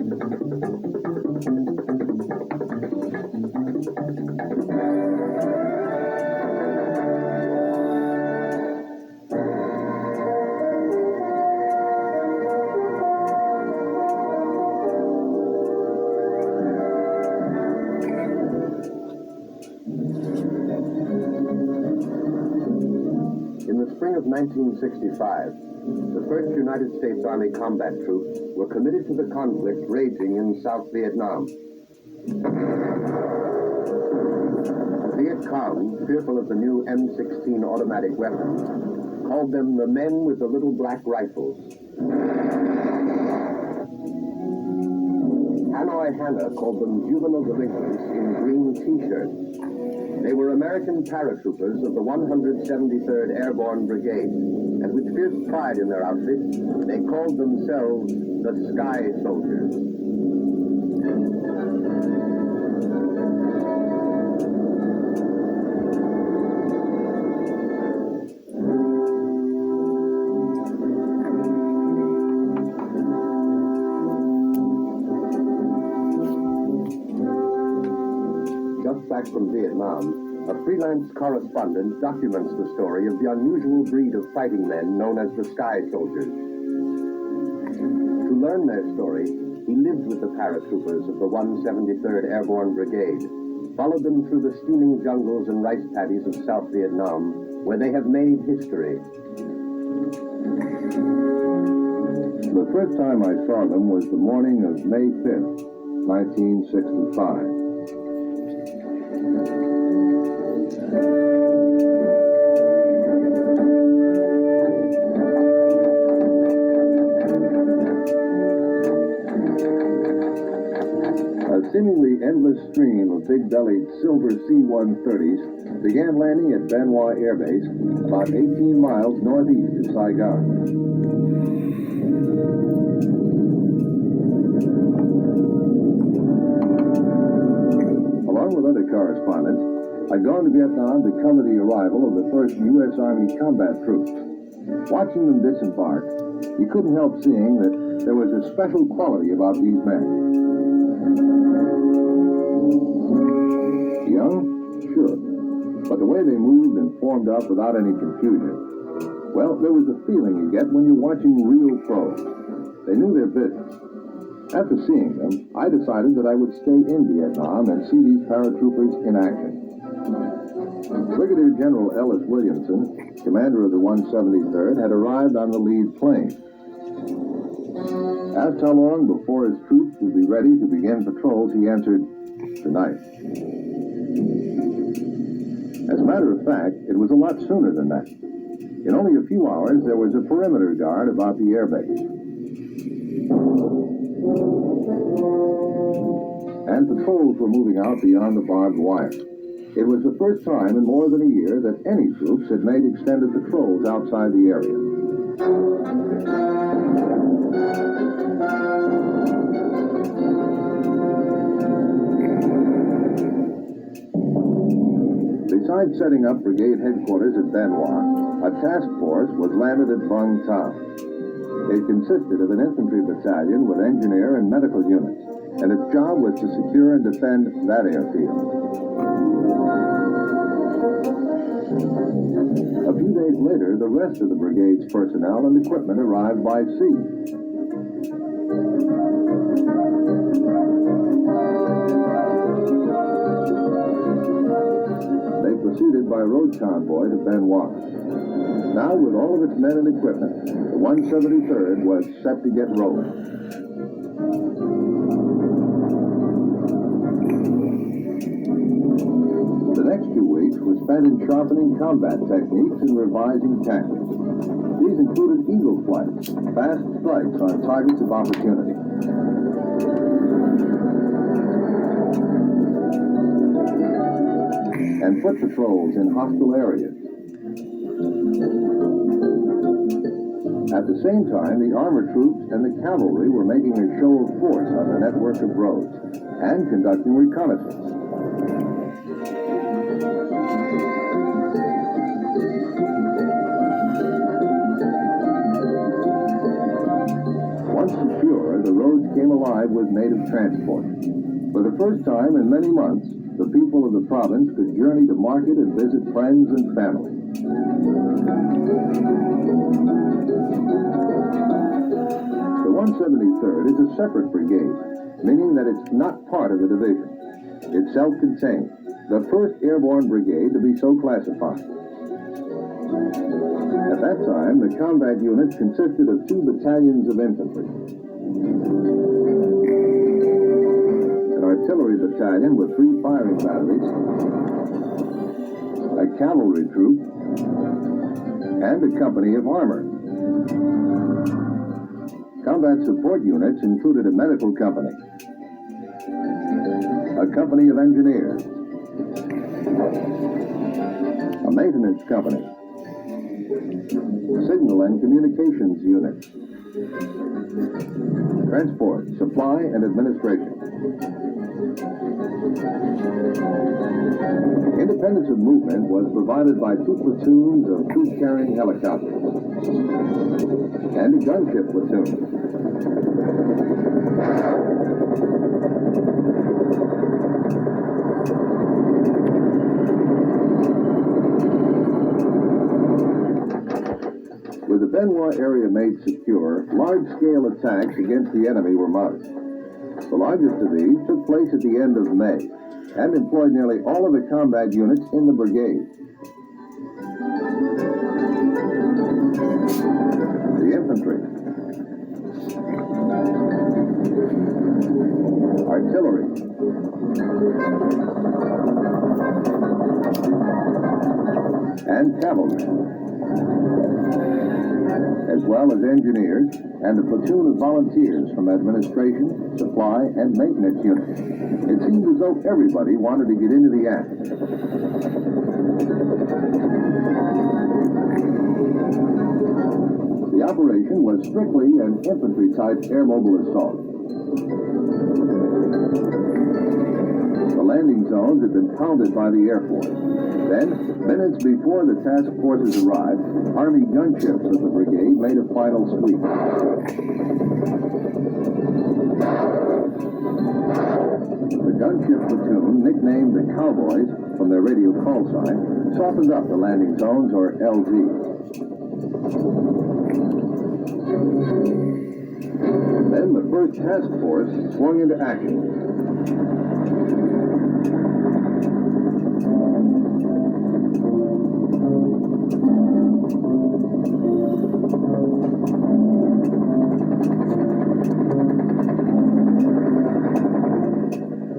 In the spring of 1965, the 1st United States Army combat troops were committed to the conflict raging in South Vietnam. Viet Cong, fearful of the new M16 automatic weapons, called them the men with the little black rifles. Hanoi Hannah called them juvenile delinquents in green T-shirts. They were American paratroopers of the 173rd Airborne Brigade, and with fierce pride in their outfit, they called themselves the Sky Soldiers. Just back from Vietnam, a freelance correspondent documents the story of the unusual breed of fighting men known as the Sky Soldiers. To learn their story, he lived with the paratroopers of the 173rd Airborne Brigade, followed them through the steaming jungles and rice paddies of South Vietnam, where they have made history. The first time I saw them was the morning of May 5th, 1965. A seemingly endless stream of big-bellied silver C-130s began landing at Ban Hoa Air Base, about 18 miles northeast of Saigon. Along with other correspondents, I'd gone to Vietnam to cover the arrival of the first U.S. Army combat troops. Watching them disembark, you couldn't help seeing that there was a special quality about these men. Young? Sure. But the way they moved and formed up without any confusion, well, there was a feeling you get when you're watching real pros. They knew their business. After seeing them, I decided that I would stay in Vietnam and see these paratroopers in action. Brigadier General Ellis Williamson, commander of the 173rd, had arrived on the lead plane. Asked how long before his troops would be ready to begin patrols, he answered, "Tonight." As a matter of fact, it was a lot sooner than that. In only a few hours, there was a perimeter guard about the airbase. And patrols were moving out beyond the barbed wire. It was the first time in more than a year that any troops had made extended patrols outside the area. Besides setting up brigade headquarters at Ban Hoa, a task force was landed at Bung Town. It consisted of an infantry battalion with engineer and medical units, and its job was to secure and defend that airfield. A few days later, the rest of the brigade's personnel and equipment arrived by sea. They proceeded by road convoy to Ban Hoa. Now, with all of its men and equipment, the 173rd was set to get rolling. The next 2 weeks were spent in sharpening combat techniques and revising tactics. These included eagle flights, fast strikes on targets of opportunity. And foot patrols in hostile areas. At the same time, the armored troops and the cavalry were making a show of force on the network of roads and conducting reconnaissance. Once secure, the roads came alive with native transport. For the first time in many months, the people of the province could journey to market and visit friends and family. The 173rd is a separate brigade, meaning that it's not part of the division. It's self-contained, the 1st Airborne Brigade to be so classified. At that time, the combat units consisted of 2 battalions of infantry, an artillery battalion with 3 firing batteries, a cavalry troop, and a company of armor. Combat support units included a medical company, a company of engineers, a maintenance company, signal and communications units, transport, supply, and administration. Independence of movement was provided by 2 platoons of troop-carrying helicopters and a gunship platoon. With the Benoit area made secure, large-scale attacks against the enemy were mounted. The largest of these took place at the end of May and employed nearly all of the combat units in the brigade. The infantry, artillery, and cavalry, as well as engineers and a platoon of volunteers from administration, supply, and maintenance units. It seemed as though everybody wanted to get into the act. The operation was strictly an infantry-type air mobile assault. The landing zones had been pounded by the Air Force. Then, minutes before the task forces arrived, Army gunships of the brigade made a final sweep. The gunship platoon, nicknamed the Cowboys from their radio call sign, softened up the landing zones, or LZs. Then the 1st Task Force swung into action.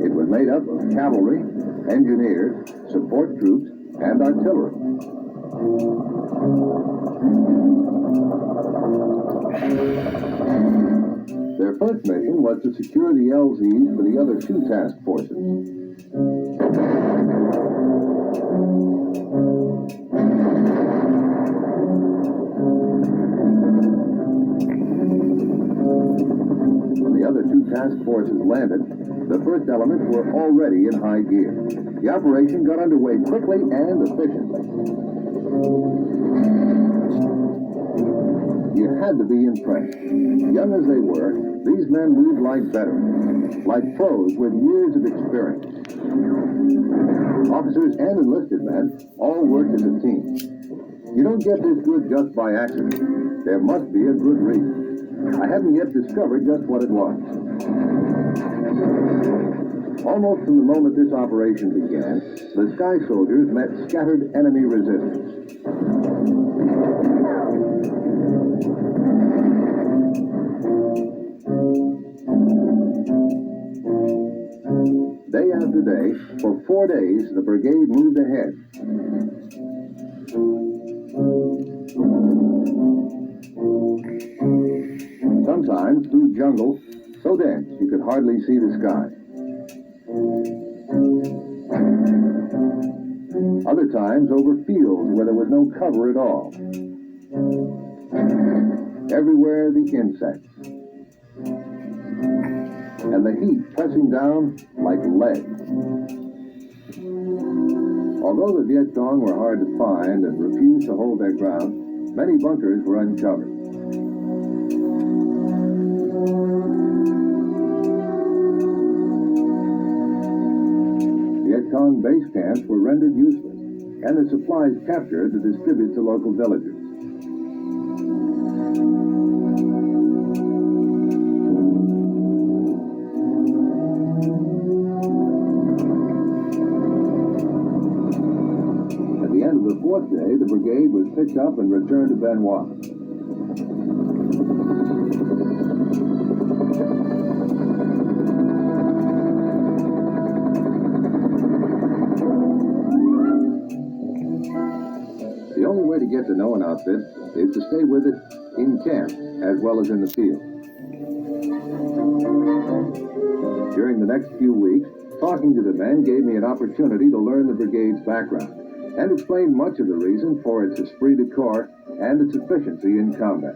It was made up of cavalry, engineers, support troops, and artillery. Their first mission was to secure the LZs for the other 2 task forces. When the other 2 task forces landed, the first elements were already in high gear. The operation got underway quickly and efficiently. You had to be impressed. Young as they were, these men moved like veterans, like pros with years of experience. Officers and enlisted men all worked as a team. You don't get this good just by accident. There must be a good reason. I hadn't yet discovered just what it was. Almost from the moment this operation began, the Sky Soldiers met scattered enemy resistance. Day after day, for 4 days, the brigade moved ahead. Sometimes through jungle so dense you could hardly see the sky. Other times over fields where there was no cover at all. Everywhere the insects. And the heat pressing down like lead. Although the Viet Cong were hard to find and refused to hold their ground, many bunkers were uncovered. strong base camps were rendered useless, and the supplies captured to distribute to local villagers. At the end of the fourth day, the brigade was picked up and returned to Benoit. The only way to get to know an outfit is to stay with it in camp as well as in the field. During the next few weeks, talking to the men gave me an opportunity to learn the brigade's background and explain much of the reason for its esprit de corps and its efficiency in combat.